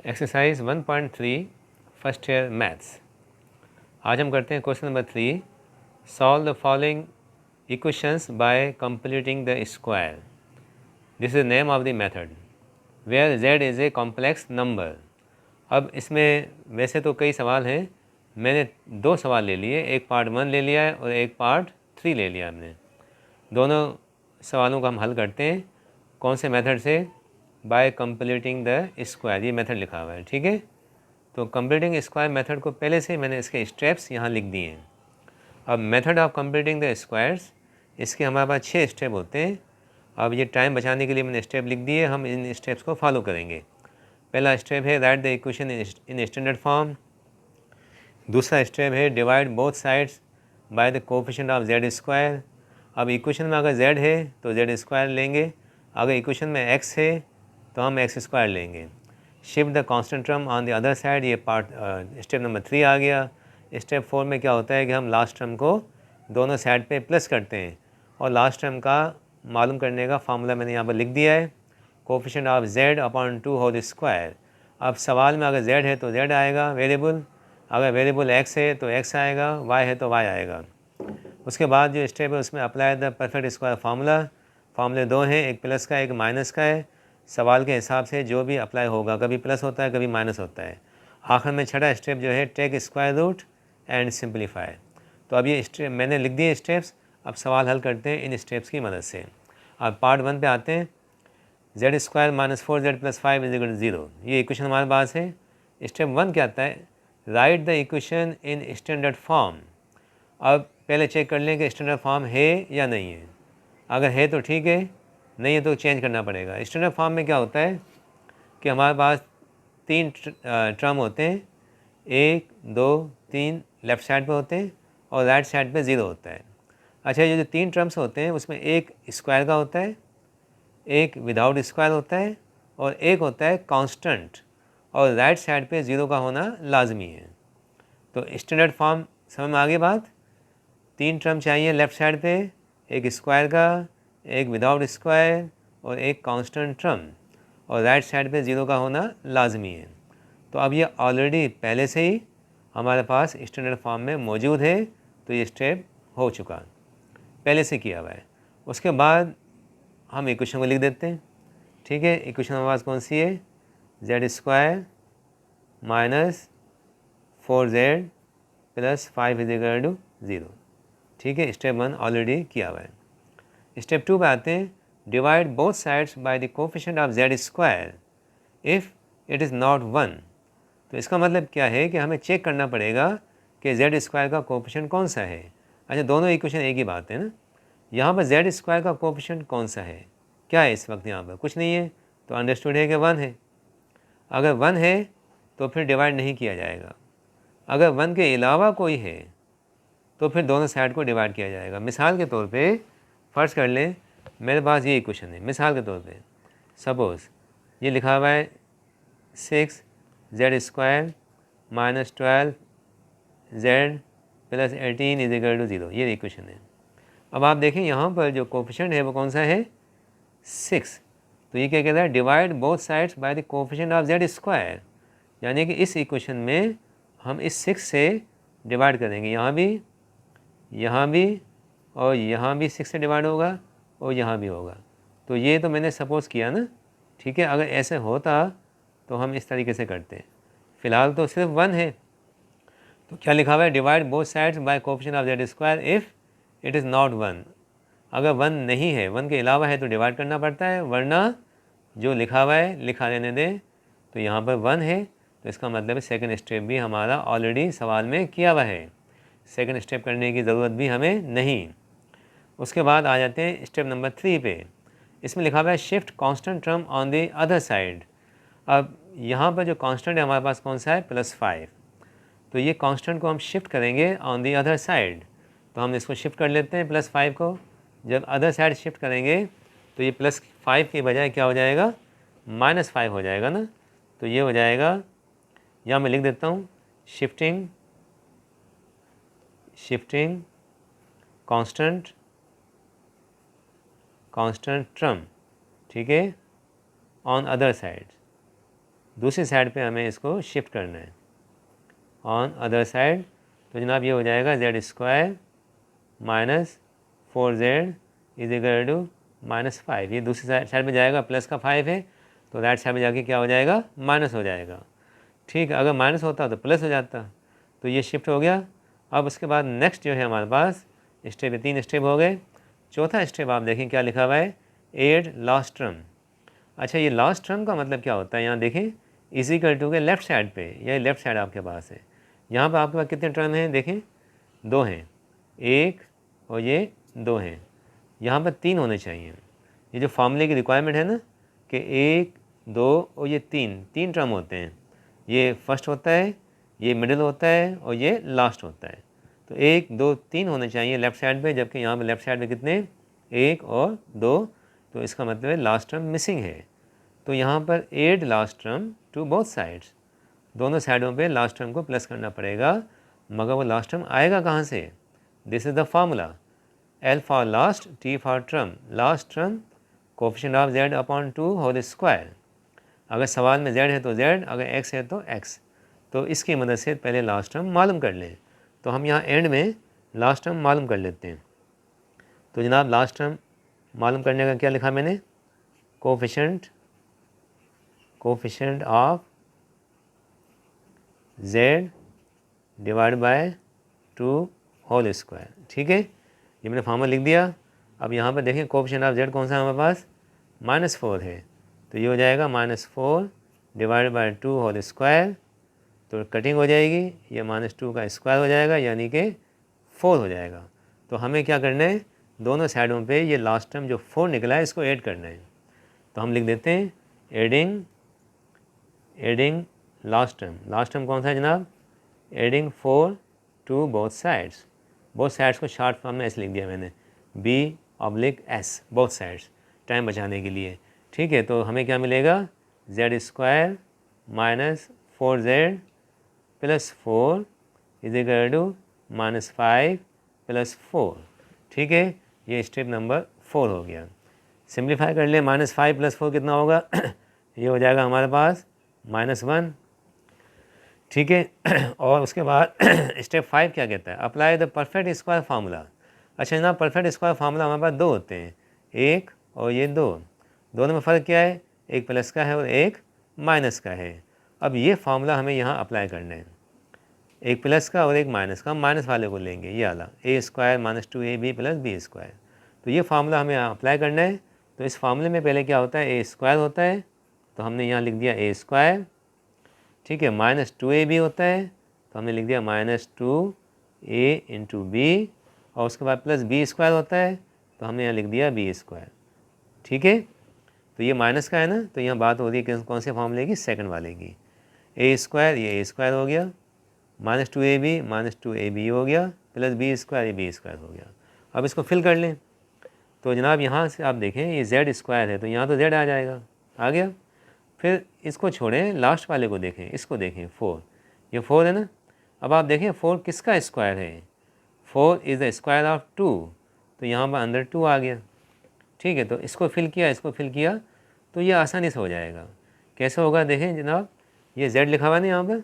Exercise 1.3 first year maths. आज हम करते हैं question number 3। Solve the following equations by completing the square. This is name of the method where z is a complex number. अब इसमें वैसे तो कई सवाल हैं, मैंने 2 सवाल ले लिए, एक पार्ट 1 ले लिया है और एक पार्ट 3 ले लिया हमने। दोनों सवालों का हम हल करते हैं कौन से मेथड से? बाय कंप्लीटिंग द स्क्वायर, ये मेथड लिखा हुआ है, ठीक है। तो कंप्लीटिंग स्क्वायर मेथड को पहले से मैंने इसके स्टेप्स यहाँ लिख दिए हैं। अब method of completing the squares, इसके हमारे पास 6 स्टेप होते हैं। अब ये टाइम बचाने के लिए मैंने स्टेप लिख दिए, हम इन स्टेप्स को फॉलो करेंगे। पहला स्टेप है right the equation in standard form. दूसरा स्टेप है divide both sides by the coefficient of Z square. अब इक्वेशन में अगर z है तो जेड स्क्वायर लेंगे, अगर इक्वेशन में x है तो हम एक्स स्क्वायर लेंगे। Shift the constant term on the other side, ये पार्ट स्टेप नंबर 3 आ गया। स्टेप 4 में क्या होता है कि हम लास्ट टर्म को दोनों साइड पे प्लस करते हैं और लास्ट टर्म का मालूम करने का फार्मूला मैंने यहाँ पर लिख दिया है, coefficient of z upon 2 whole square. अब सवाल में अगर z है तो z आएगा वेरिएबल, अगर वेरिएबल x है तो x आएगा, y है तो y आएगा। उसके बाद जो स्टेप है उसमें apply the perfect square formula. फार्मूले 2 हैं, एक प्लस का एक माइनस का है। सवाल के हिसाब से जो भी अप्लाई होगा, कभी प्लस होता है कभी माइनस होता है। आखिर में छठा स्टेप जो है take square root and simplify. तो अब ये स्टेप मैंने लिख दिए स्टेप्स, अब सवाल हल करते हैं इन स्टेप्स की मदद से। अब पार्ट 1 पे आते हैं। Z square minus 4z plus 5 is equal to 0, ये इक्वेशन हमारे पास है। स्टेप 1 क्या आता है? Right the equation in standard form. अब पहले चेक कर लें कि स्टैंडर्ड फॉर्म है या नहीं है। अगर है तो ठीक है, नहीं है तो चेंज करना पड़ेगा। स्टैंडर्ड फॉर्म में क्या होता है कि हमारे पास 3 टर्म होते हैं, 1 2 3 लेफ़्ट साइड पे होते हैं और राइट साइड पे 0 होता है। अच्छा, ये जो 3 टर्म्स होते हैं उसमें एक स्क्वायर का होता है, एक विदाउट स्क्वायर होता है और एक होता है कांस्टेंट, और राइट साइड पे 0 का होना लाजमी है। तो स्टैंडर्ड फॉर्म समझ में आ गई बात। 3 टर्म चाहिए लेफ़्ट साइड पे, एक स्क्वायर का, एक विदाउट स्क्वायर और एक कांस्टेंट टर्म, और राइट साइड पे 0 का होना लाजमी है। तो अब ये ऑलरेडी पहले से ही हमारे पास स्टैंडर्ड फॉर्म में मौजूद है, तो ये स्टेप हो चुका, पहले से किया हुआ है। उसके बाद हम इक्वेशन को लिख देते हैं, ठीक है। इक्वेशन हमारे पास कौन सी है? Z square minus 4z plus 5 is equal to 0, ठीक है। स्टेप 1 ऑलरेडी किया हुआ है। स्टेप 2 पे आते हैं। Divide both sides by the coefficient of Z square if it is not 1। तो इसका मतलब क्या है कि हमें चेक करना पड़ेगा कि जेड स्क्वायर का कोएफिशिएंट कौन सा है। अच्छा, दोनों इक्वेशन एक ही बात है ना। यहाँ पर जेड स्क्वायर का कोएफिशिएंट कौन सा है? क्या है इस वक्त? यहाँ पर कुछ नहीं है, तो अंडरस्टूड है कि 1 है। अगर 1 है तो फिर डिवाइड नहीं किया जाएगा। अगर 1 के अलावा कोई है तो फिर दोनों साइड को डिवाइड किया जाएगा। मिसाल के तौर पे फ़र्ज़ कर लें मेरे पास ये इक्वेशन है। मिसाल के तौर पे सपोज़ ये लिखा हुआ है 6z square minus 12z plus 18 is equal to 0, ये इक्वेशन है। अब आप देखें यहाँ पर जो कोएफिशिएंट है वो कौन सा है? 6। तो ये क्या कहता है? Divide both sides by the coefficient of z square, यानी कि इस इक्वेशन में हम इस 6 से डिवाइड करेंगे, यहाँ भी और यहाँ भी 6 से डिवाइड होगा और यहाँ भी होगा। तो ये तो मैंने सपोज़ किया ना, ठीक है। अगर ऐसे होता तो हम इस तरीके से करते। फ़िलहाल तो सिर्फ 1 है, तो क्या लिखा हुआ है? Divide both sides by coefficient of Z square if it is not 1। अगर 1 नहीं है, 1 के अलावा है तो डिवाइड करना पड़ता है, वरना जो लिखा हुआ है लिखा रहने दें। तो यहाँ पर 1 है, तो इसका मतलब है सेकंड स्टेप भी हमारा ऑलरेडी सवाल में किया हुआ है, सेकंड स्टेप करने की ज़रूरत भी हमें नहीं। उसके बाद आ जाते हैं स्टेप नंबर 3 पे। इसमें लिखा हुआ है shift constant term on the other side. अब यहाँ पर जो कांस्टेंट है हमारे पास कौन सा है? +5। तो ये कांस्टेंट को हम शिफ्ट करेंगे ऑन द अदर साइड, तो हम इसको शिफ्ट कर लेते हैं +5 को। जब अदर साइड शिफ्ट करेंगे तो ये +5 की बजाय क्या हो जाएगा? -5 हो जाएगा ना। तो ये हो जाएगा, यहाँ मैं लिख देता हूँ, शिफ्टिंग कांस्टेंट टर्म, ठीक है, ऑन अदर साइड दूसरी साइड पे हमें इसको शिफ्ट करना है ऑन अदर साइड। तो जनाब ये हो जाएगा z square minus 4z is equal to -5। ये दूसरी साइड में जाएगा, प्लस का 5 है तो राइट साइड में जाके क्या हो जाएगा, माइनस हो जाएगा। ठीक है, अगर माइनस होता तो प्लस हो जाता। तो ये शिफ्ट हो गया। अब उसके बाद नेक्स्ट जो है हमारे पास स्टेप, 3 स्टेप हो गए। चौथा स्टेप आप देखें क्या लिखा हुआ है, एड लास्ट टर्म। अच्छा, ये लास्ट टर्म का मतलब क्या होता है, यहाँ देखें इज इक्वल टू के लेफ्ट साइड पे, यह लेफ्ट साइड आपके पास है। यहाँ पर आपके पास कितने टर्म हैं, देखें 2 हैं, 1 और ये 2 हैं। यहाँ पर 3 होने चाहिए। ये जो फार्मूले की रिक्वायरमेंट है ना कि 1 2 और ये 3 टर्म होते हैं। ये फर्स्ट होता है, ये मिडिल होता है और ये लास्ट होता है। तो 1 2 3 होने चाहिए लेफ़्ट साइड पे, जबकि यहाँ पे लेफ़्ट साइड पे कितने, 1 और 2। तो इसका मतलब है लास्ट टर्म मिसिंग है। तो यहाँ पर add last term to both sides, दोनों साइडों पे लास्ट टर्म को प्लस करना पड़ेगा। मगर वो लास्ट टर्म आएगा कहाँ से, this is the formula, L for last, T for term. Last term coefficient of z upon 2 whole square. अगर सवाल में z है तो z, अगर x है तो x। तो इसकी मदद से पहले लास्ट टर्म मालूम कर लें। तो हम यहाँ एंड में लास्ट टर्म मालूम कर लेते हैं। तो जनाब लास्ट टर्म मालूम करने का क्या लिखा मैंने, coefficient of z divide by 2 whole square. ठीक है, ये मैंने फार्मूला लिख दिया। अब यहाँ पर देखें कोफिशिएंट ऑफ z कौन सा है हमारे पास, -4 है। तो ये हो जाएगा -4 डिवाइड बाय 2 होल स्क्वायर। तो कटिंग हो जाएगी, ये -2 का स्क्वायर हो जाएगा यानी कि 4 हो जाएगा। तो हमें क्या करना है, दोनों साइडों पे ये लास्ट टर्म जो 4 निकला है इसको ऐड करना है। तो हम लिख देते हैं एडिंग लास्ट टर्म कौन सा है जनाब, adding 4 to both sides. Both sides को शॉर्ट फॉर्म में ऐसे लिख दिया मैंने, B/S, बोथ साइड्स, टाइम बचाने के लिए। ठीक है, तो हमें क्या मिलेगा, z square minus 4z plus 4 is equal to -5 plus 4। ठीक है, ये स्टेप नंबर 4 हो गया। सिंप्लीफाई कर ले, -5 प्लस 4 कितना होगा ये हो जाएगा हमारे पास -1। ठीक है और उसके बाद स्टेप 5 क्या कहता है, apply the perfect square formula. अच्छा जनाब, परफेक्ट स्क्वायर फार्मूला हमारे पास 2 होते हैं, 1 और ये 2। दोनों में फ़र्क क्या है, एक प्लस का है और एक माइनस का है। अब ये फार्मूला हमें यहाँ अप्लाई करना है, एक प्लस का और एक माइनस का। हम माइनस वाले को लेंगे, ये वाला a square -2ab plus b square. तो ये फार्मूला हमें यहाँ अप्लाई करना है। तो इस फार्मूले में पहले क्या होता है, a स्क्वायर होता है, तो हमने यहाँ लिख दिया a स्क्वायर। ठीक है, -2ab होता है, तो हमने लिख दिया -2a इंटू b, और उसके बाद प्लस b स्क्वायर होता है, तो हमने यहाँ लिख दिया b स्क्वायर। ठीक है, तो ये माइनस का है ना, तो यहाँ बात हो रही है कौन से फार्मूले की, सेकंड वाले की। a स्क्वायर, ये a स्क्वायर हो गया, -2ab हो गया, प्लस b स्क्वायर, ये b स्क्वायर हो गया। अब इसको फिल कर लें। तो जनाब यहाँ से आप देखें ये z स्क्वायर है, तो यहाँ तो z आ जाएगा, आ गया। फिर इसको छोड़ें, लास्ट वाले को देखें, इसको देखें 4, ये 4 है ना। अब आप देखें 4 किसका स्क्वायर है, 4 इज़ द स्क्वायर ऑफ 2, तो यहाँ पर अंदर 2 आ गया। ठीक है, तो इसको फिल किया, तो ये आसानी से हो जाएगा। कैसे होगा देखें जनाब, ये z लिखा हुआ है ना यहाँ पर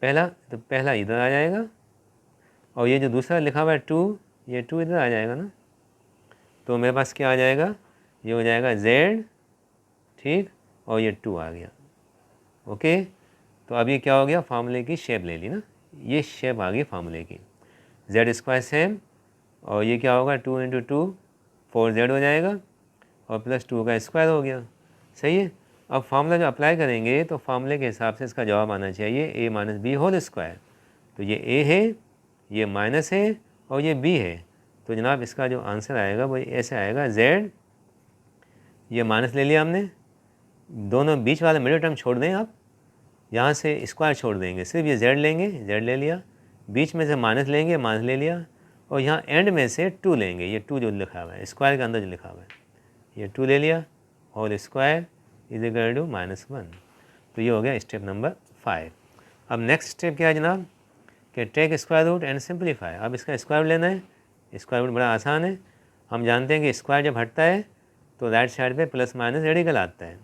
पहला, तो पहला इधर आ जाएगा, और ये जो दूसरा लिखा हुआ है 2, ये 2 इधर आ जाएगा ना। तो मेरे पास क्या आ जाएगा, ये हो जाएगा z, ठीक, और ये 2 आ गया। ओके, तो अब ये क्या हो गया, फार्मूले की शेप ले ली ना, ये शेप आ गई फार्मूले की, z स्क्वायर सेम, और ये क्या होगा 2 इंटू 2 4z हो जाएगा, और प्लस 2 का स्क्वायर हो गया। सही है। अब फार्मूला जो अप्लाई करेंगे तो फार्मूले के हिसाब से इसका जवाब आना चाहिए a minus b whole square. तो ये a है, ये माइनस है और ये b है। तो जनाब इसका जो आंसर आएगा वो ऐसे आएगा, z, ये माइनस ले लिया हमने, दोनों बीच वाला मिडिल टर्म छोड़ दें आप, यहाँ से स्क्वायर छोड़ देंगे, सिर्फ ये z लेंगे, z ले लिया, बीच में से माइनस लेंगे, माइनस ले लिया, और यहाँ एंड में से 2 लेंगे, ये 2 जो लिखा हुआ है स्क्वायर के अंदर जो लिखा हुआ है, ये 2 ले लिया, whole square is equal to -1। तो ये हो गया स्टेप नंबर 5। अब नेक्स्ट स्टेप क्या है जनाब, कि take square root and simplify. अब इसका स्क्वायर रूट लेना है। स्क्वायर रूट बड़ा आसान है, हम जानते हैं कि स्क्वायर जब हटता है तो राइट साइड पे प्लस माइनस रेडिकल आता है।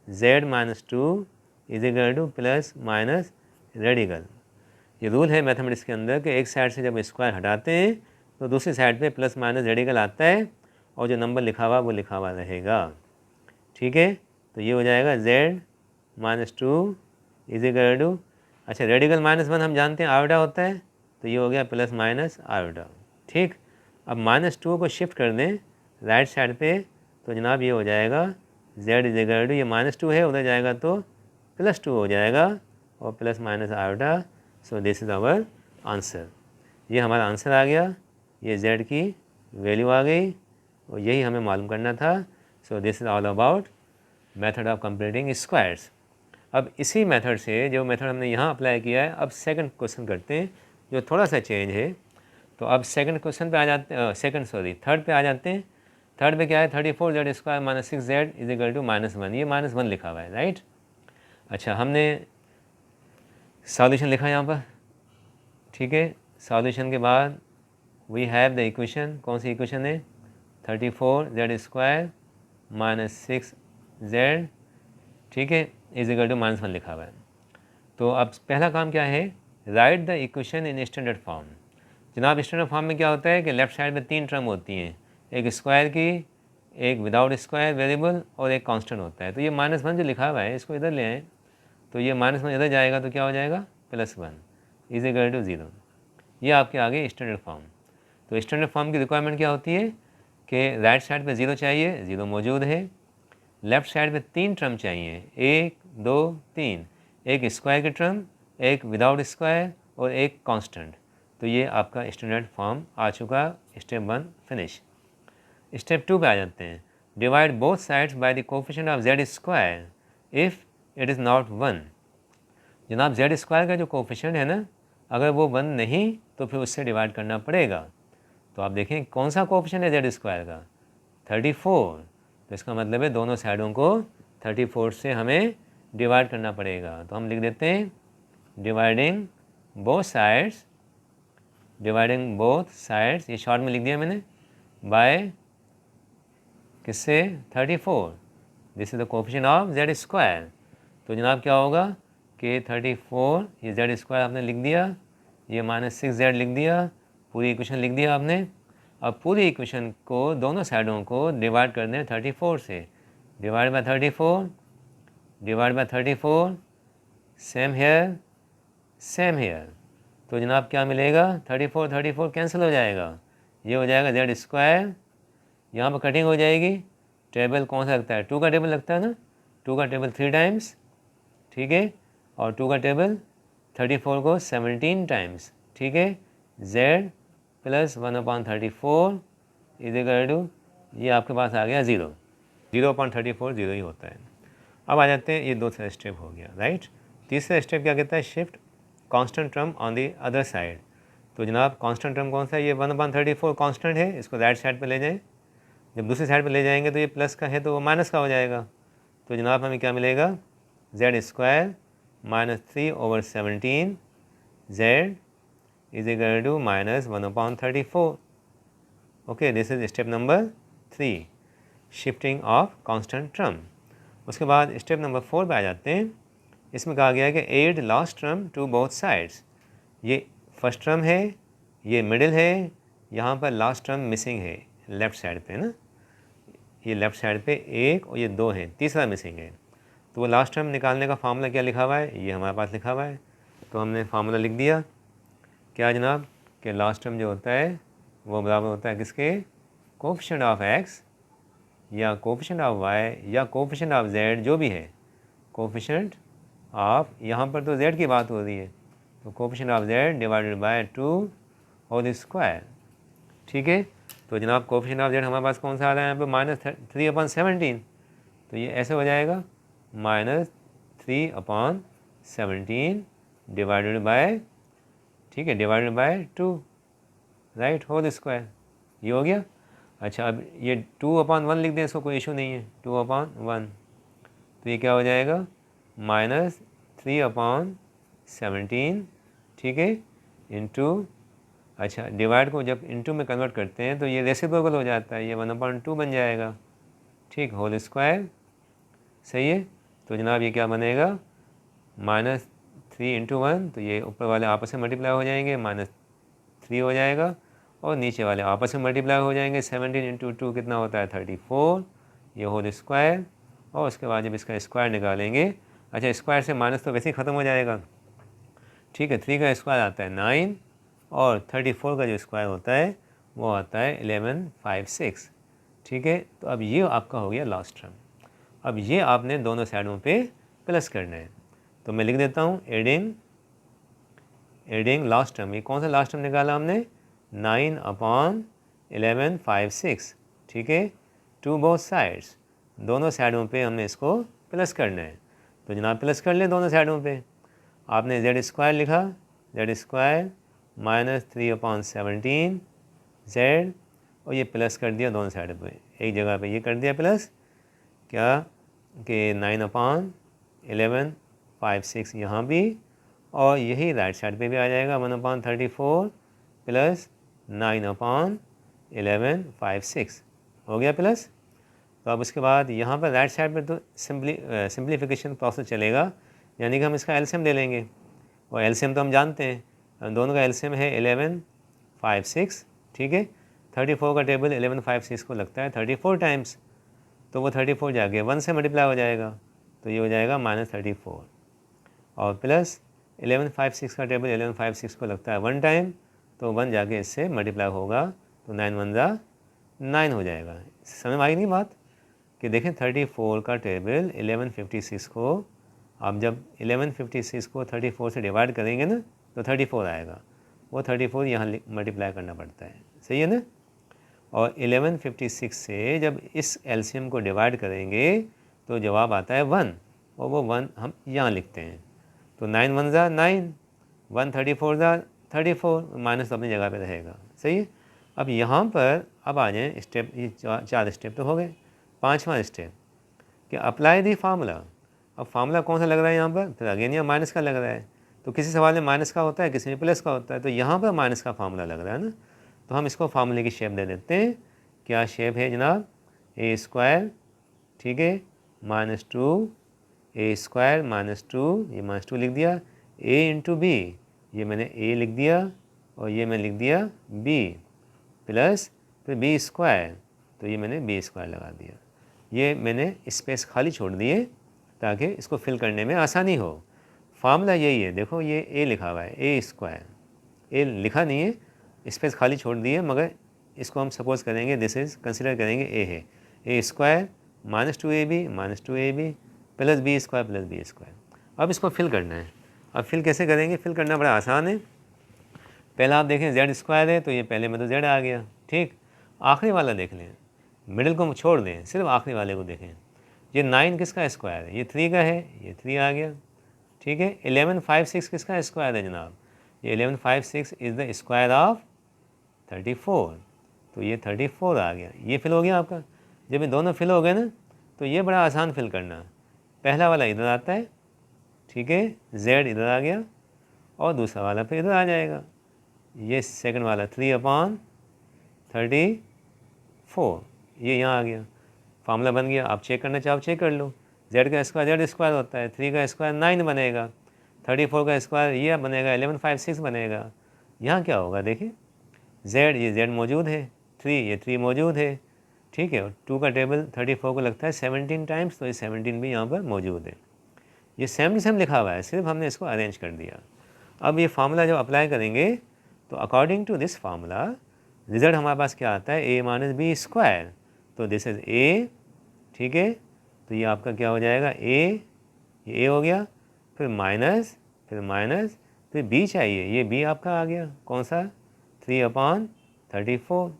z - 2 is equal to plus minus radical. ये रूल है मैथमेटिक्स के अंदर कि एक साइड से जब स्क्वायर हटाते हैं तो दूसरी साइड पे प्लस माइनस रेडिकल आता है और जो नंबर लिखा हुआ वो लिखा हुआ रहेगा। ठीक है, तो ये हो जाएगा z minus 2 is equal to, अच्छा रेडिकल -1 हम जानते हैं आयोटा होता है, तो ये हो गया प्लस माइनस आयोटा। ठीक, अब -2 को शिफ्ट कर दें राइट साइड पे तो जनाब ये हो जाएगा z इज इक्वल टू, ये -2 है उधर जाएगा तो +2 हो जाएगा और plus minus iota. So this is our answer. ये हमारा आंसर आ गया, ये z की वैल्यू आ गई और यही हमें मालूम करना था। सो this is all about method of completing squares. अब इसी मेथड से जो मेथड हमने यहाँ अप्लाई किया है, अब सेकंड क्वेश्चन करते हैं जो थोड़ा सा चेंज है। तो अब सेकंड क्वेश्चन पे आ जाते हैं, थर्ड पे आ जाते हैं। थर्ड पे क्या है, 34z square minus 6z is equal to -1। ये -1 लिखा हुआ है, राइट। अच्छा, हमने सॉल्यूशन लिखा यहाँ पर। ठीक है, सॉल्यूशन के बाद वी हैव द इक्वेशन, कौन सी इक्वेशन है, 34z स्क्वायर माइनस 6z, ठीक है, इज इक्वल टू -1 लिखा हुआ है। तो अब पहला काम क्या है, right the equation in standard form. जनाब स्टैंडर्ड फॉर्म में क्या होता है कि लेफ्ट साइड में 3 टर्म होती हैं, एक स्क्वायर की, एक विदाउट स्क्वायर वेरिएबल और एक कांस्टेंट होता है। तो ये -1 जो लिखा हुआ है इसको इधर ले आए, तो ये -1 इधर जाएगा तो क्या हो जाएगा, +1 इज इक्वल टू 0। ये आपके आगे स्टैंडर्ड फॉर्म। तो स्टैंडर्ड फॉर्म की रिक्वायरमेंट क्या होती है कि राइट साइड पे 0 चाहिए, 0 मौजूद है। लेफ्ट साइड पे 3 टर्म चाहिए, 1 2 3, एक स्क्वायर की टर्म, एक विदाउट स्क्वायर और एक कांस्टेंट। तो ये आपका स्टैंडर्ड फॉर्म आ चुका, स्टेप 1 फिनिश। स्टेप 2 पे आ जाते हैं, divide both sides by the coefficient of z square if it is not 1। जनाब z स्क्वायर का जो कोफिशिएंट है ना, अगर वो 1 नहीं तो फिर उससे डिवाइड करना पड़ेगा। तो आप देखें कौन सा कोफिशिएंट है z स्क्वायर का, 34। तो इसका मतलब है दोनों साइडों को 34 से हमें डिवाइड करना पड़ेगा। तो हम लिख देते हैं dividing both sides, dividing both sides, ये शॉर्ट में लिख दिया मैंने, बाय किससे, 34। This is the coefficient of z square. तो जनाब क्या होगा कि 34, ये z स्क्वायर आपने लिख दिया, ये -6z लिख दिया, पूरी इक्वेशन लिख दिया आपने। अब पूरी इक्वेशन को दोनों साइडों को डिवाइड करने हैं 34 से, divide by 34, divide by 34, same here same here. तो जनाब क्या मिलेगा, 34 कैंसिल हो जाएगा, ये हो जाएगा z स्क्वायर, यहाँ पर कटिंग हो जाएगी। टेबल कौन सा लगता है, 2 का टेबल लगता है ना, 2 का टेबल 3 टाइम्स, ठीक है, और 2 का टेबल 34 को 17 टाइम्स, ठीक है। z plus 1/34 is equal to, ये आपके पास आ गया 0, 0/34 0 ही होता है। अब आ जाते हैं, ये दूसरा स्टेप हो गया, राइट। तीसरा स्टेप क्या कहता है, shift constant term on the other side. तो जनाब कांस्टेंट टर्म कौन सा है, ये 1/34 कांस्टेंट है, इसको राइट साइड पे ले जाएं। जब दूसरी साइड पे ले जाएंगे तो ये प्लस का है तो वो माइनस का हो जाएगा। तो जनाब हमें क्या मिलेगा, z square -3/17 z is equal to -1/34। Okay, this is step number 3, shifting of constant term. उसके बाद स्टेप नंबर 4 पे आ जाते हैं। इसमें कहा गया है कि add last term to both sides. ये फर्स्ट टर्म है, ये मिडिल है, यहाँ पर लास्ट टर्म मिसिंग है लेफ़्ट साइड पे ना, ये लेफ़्ट साइड पे 1 और ये 2 है, तीसरा मिसिंग है। तो वो लास्ट टर्म निकालने का फार्मूला क्या लिखा हुआ है, ये हमारे पास लिखा हुआ है। तो हमने फार्मूला लिख दिया, क्या जनाब कि लास्ट टर्म जो होता है वो बराबर होता है किसके, कोफिशिएंट ऑफ x या कोफिशिएंट ऑफ y या कोफिशिएंट ऑफ z, जो भी है कोफिशिएंट ऑफ, यहाँ पर तो z की बात हो रही है, तो coefficient of z divided by 2 whole square, ठीक है। तो जनाब कोफिशिएंट ऑफ z हमारे पास कौन सा आ रहा है यहाँ पे, -3/17। तो ये ऐसे हो जाएगा -3/17 डिवाइडेड बाय, ठीक है, divided by 2, right, whole square, ये हो गया। अच्छा, अब ये 2/1 लिख दें, इसको कोई इशू नहीं है, 2/1, तो ये क्या हो जाएगा -3/17, ठीक है, इंटू, अच्छा डिवाइड को जब इंटू में कन्वर्ट करते हैं तो ये रेसिप्रोकल हो जाता है, ये 1/2 बन जाएगा, ठीक, होल स्क्वायर, सही है। तो जनाब ये क्या बनेगा, -3 इंटू 1, तो ये ऊपर वाले आपस में मल्टीप्लाई हो जाएंगे, -3 हो जाएगा, और नीचे वाले आपस में मल्टीप्लाई हो जाएंगे। 17 इंटू 2 कितना होता है 34, ये होल स्क्वायर, और उसके बाद जब इसका स्क्वायर निकालेंगे, अच्छा स्क्वायर से माइनस तो वैसे ही ख़त्म हो जाएगा, ठीक है। 3 का स्क्वायर आता है 9, और 34 का जो स्क्वायर होता है वो आता है 1156, ठीक है। तो अब ये आपका हो गया लास्ट टर्म। अब ये आपने दोनों साइडों पे प्लस करना है, तो मैं लिख देता हूँ एडिंग लास्ट टर्म। ये कौन सा लास्ट टर्म निकाला हमने, 9/1156, ठीक है, टू बोथ साइड्स, दोनों साइडों पे हमने इसको प्लस करना है। तो जनाब प्लस कर लें दोनों साइडों पे। आपने जेड स्क्वायर लिखा, जेड स्क्वायर -3/17 जेड, और ये प्लस कर दिया दोनों साइड पे, एक जगह पे ये कर दिया प्लस, क्या कि 9/1156 यहाँ भी, और यही राइट साइड पे भी आ जाएगा 1/34 प्लस 9/1156 हो गया प्लस। तो अब उसके बाद यहाँ पर राइट साइड पे तो सिंप्लीफिकेशन प्रोसेस चलेगा, यानी कि हम इसका एलसीएम ले लेंगे, और एलसीएम तो हम जानते हैं, दोनों का एलसीएम है 1156, ठीक है। 34 का टेबल 1156 को लगता है 34 टाइम्स, तो वो 34 जाके 1 से मल्टीप्लाई हो जाएगा, तो ये हो जाएगा -34, और प्लस 1156 का टेबल 1156 को लगता है 1 टाइम, तो 1 जाके इससे मल्टीप्लाई होगा, तो 9 1 जा 9 हो जाएगा। समझ में आई नहीं बात, कि देखें 34 का टेबल 1156 को, आप जब 1156 को 34 से डिवाइड करेंगे ना, तो 34 आएगा, वो 34 यहाँ मल्टीप्लाई करना पड़ता है, सही है ना। और 1156 से जब इस एलसीएम को डिवाइड करेंगे तो जवाब आता है 1, और वो 1 हम यहाँ लिखते हैं, तो 9 1 जा 9, 1 34 जा 34, माइनस तो अपनी जगह पे रहेगा, सही है। अब यहाँ पर अब आ जाएँ स्टेप, ये 4 स्टेप तो हो गए। 5वां स्टेप कि अप्लाई दी फार्मूला। अब फार्मूला कौन सा लग रहा है यहाँ पर, फिर अगेन यहाँ माइनस का लग रहा है, तो किसी सवाल में माइनस का होता है, किसी में प्लस का होता है, तो यहाँ पर माइनस का फार्मूला लग रहा है ना, तो हम इसको फार्मूले की शेप दे देते हैं। क्या शेप है जनाब, ए स्क्वायर, ठीक है, -2, ए स्क्वायर -2, ये -2 लिख दिया, ए इंटू बी, ये मैंने ए लिख दिया, और ये मैंने लिख दिया बी, प्लस फिर बी स्क्वायर, तो ये मैंने बी स्क्वायर लगा दिया। ये मैंने स्पेस खाली छोड़ दिए ताकि इसको फिल करने में आसानी हो। फार्मूला यही है, देखो ये ए लिखा हुआ है, ए स्क्वायर, ए लिखा नहीं है, स्पेस खाली छोड़ दिए, मगर इसको हम सपोज करेंगे, दिस इज कंसिडर करेंगे ए है, a square -2ab plus b square plus b square. अब इसको फिल करना है। अब फिल कैसे करेंगे, फिल करना बड़ा आसान है। पहला आप देखें जेड स्क्वायर है, तो ये पहले में तो जेड आ गया, ठीक। आखिरी वाला देख लें, मिडिल को छोड़ दें, सिर्फ आखिरी वाले को देखें। ये 9 किसका स्क्वायर है, ये 3 का है, ये 3 आ गया, ठीक है। 1156 किसका स्क्वायर है जनाब, ये 1156 इज़ द स्क्वायर ऑफ 34, तो ये 34 आ गया, ये फिल हो गया आपका। जब ये दोनों फिल हो गए ना, तो ये बड़ा आसान फिल करना। पहला वाला इधर आता है, ठीक है, z इधर आ गया, और दूसरा वाला फिर इधर आ जाएगा, ये सेकंड वाला 3/34, ये यहाँ आ गया, फार्मूला बन गया। आप चेक करना चाहो चेक कर लो, z का स्क्वायर z स्क्वायर होता है, 3 का स्क्वायर 9 बनेगा, 34 का स्क्वायर ये बनेगा 1156 बनेगा। यहाँ क्या होगा देखिए, ये z मौजूद है, 3 ये 3 मौजूद है, ठीक है, और 2 का टेबल 34 को लगता है 17 टाइम्स, तो ये 17 भी यहाँ पर मौजूद है। ये सेम टू सेम लिखा हुआ है, सिर्फ हमने इसको अरेंज कर दिया। अब ये फार्मूला जब अप्लाई करेंगे, तो according to this formula result हमारे पास क्या आता है, a माइनस बी स्क्वायर, तो दिस इज a, ठीक है। तो ये आपका क्या हो जाएगा, ये a हो गया, फिर माइनस, फिर b चाहिए, ये b आपका आ गया, कौन सा, 3/34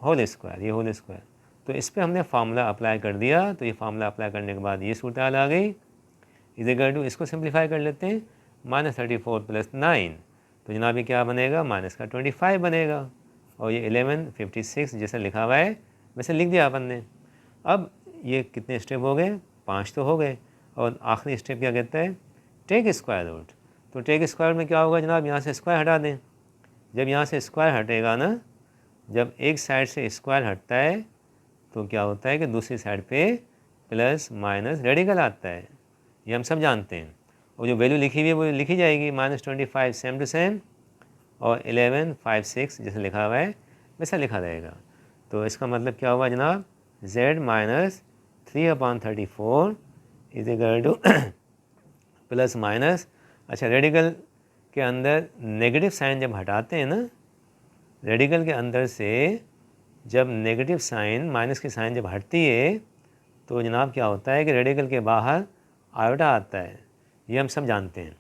होल स्क्वायर, ये होल स्क्वायर। तो इस पर हमने फार्मूला अप्लाई कर दिया, तो ये फार्मूला अप्लाई करने के बाद ये सूरत हाल आ गई। इज़ टू, इसको सिंप्लीफाई कर लेते हैं, -34 + 9, तो जनाब ये क्या बनेगा, माइनस का 25 बनेगा, और ये 1156 जैसा लिखा हुआ है वैसे लिख दिया अपन ने। अब ये कितने स्टेप हो गए, 5 तो हो गए, और आखिरी स्टेप क्या कहता है, टेक स्क्वायर रूट। तो टेक स्क्वायर में क्या होगा जनाब, यहाँ से स्क्वायर हटा दें। जब यहाँ से स्क्वायर हटेगा ना, जब एक साइड से स्क्वायर हटता है तो क्या होता है कि दूसरी साइड पे प्लस माइनस रेडिकल आता है, ये हम सब जानते हैं। और जो वैल्यू लिखी हुई है वो लिखी जाएगी, -25 सेम टू सेम, और 11 5 6 जैसे लिखा हुआ है वैसा लिखा रहेगा। तो इसका मतलब क्या हुआ जनाब, z minus 3/34 is equal to plus minus, अच्छा रेडिकल के अंदर नेगेटिव साइन जब हटाते हैं ना, रेडिकल के अंदर से जब नेगेटिव साइन माइनस की साइन जब हटती है तो जनाब क्या होता है कि रेडिकल के बाहर आयोटा आता है, ये हम सब जानते हैं,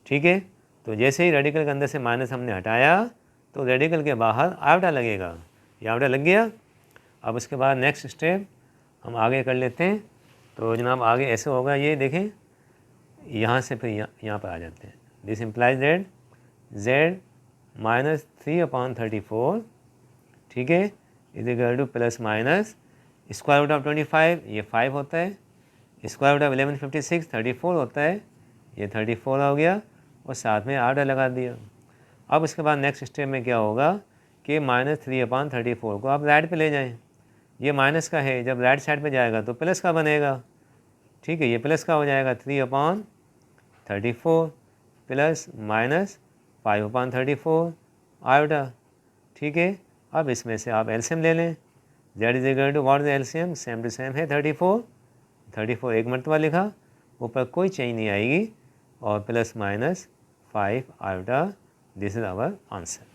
ठीक है। तो जैसे ही रेडिकल के अंदर से माइनस हमने हटाया तो रेडिकल के बाहर आयोटा लगेगा, ये आयोटा लग गया। अब उसके बाद नेक्स्ट स्टेप हम आगे कर लेते हैं। तो जनाब आगे ऐसे होगा, ये देखें यहाँ से फिर यहाँ पर आ जाते हैं। This implies that z minus 3/34, ठीक है, is equal to plus minus square root of 25, ये 5 होता है, स्क्वायर रूट ऑफ 1156 34 होता है, ये 34 हो गया, और साथ में आधा लगा दिया। अब उसके बाद नेक्स्ट स्टेप में क्या होगा कि -3/34 को आप राइट पे ले जाएं, ये माइनस का है, जब राइट साइड पे जाएगा तो प्लस का बनेगा, ठीक है, ये प्लस का हो जाएगा 3/34 प्लस माइनस 5/34 आयोटा, ठीक है। अब इसमें से आप एलसीएम ले लें, z is equal to what is LCM, same to same है 34 एक मरतबा लिखा, ऊपर कोई चेंज नहीं आएगी, और plus minus 5 iota, this is our answer.